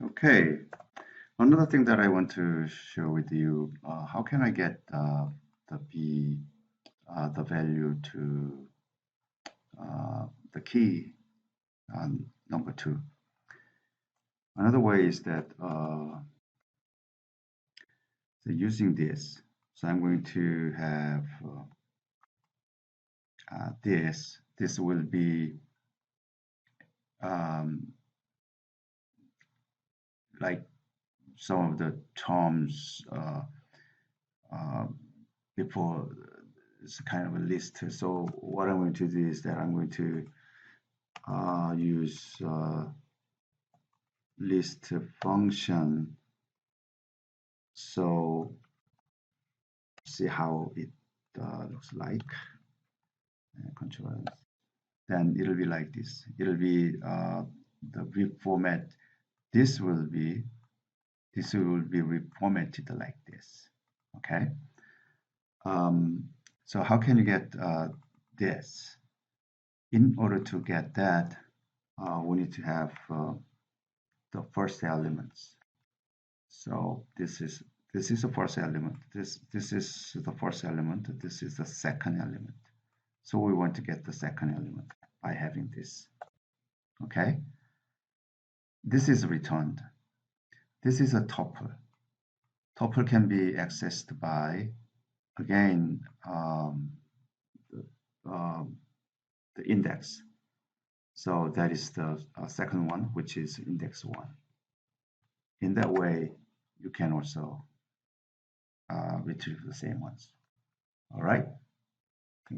Okay, another thing that I want to share with you, how can I get the value to the key on number two? Another way is that so using this, so I'm going to have this. This will be um, like some of the terms uh, before it's kind of a list. So what I'm going to do is that I'm going to use list function. So see how it looks like. Control. Then it'll be like this. It'll be the reformat. This will be reformatted like this. Okay. So how can you get this? In order to get that, we need to have the first elements. So this is the first element. This is the first element. This is the second element. So we want to get the second element by having this. Okay. This is returned. This is a tuple. Tuple can be accessed by again the, the index. So that is the second one, which is index one. In that way, you can also retrieve the same ones. All right.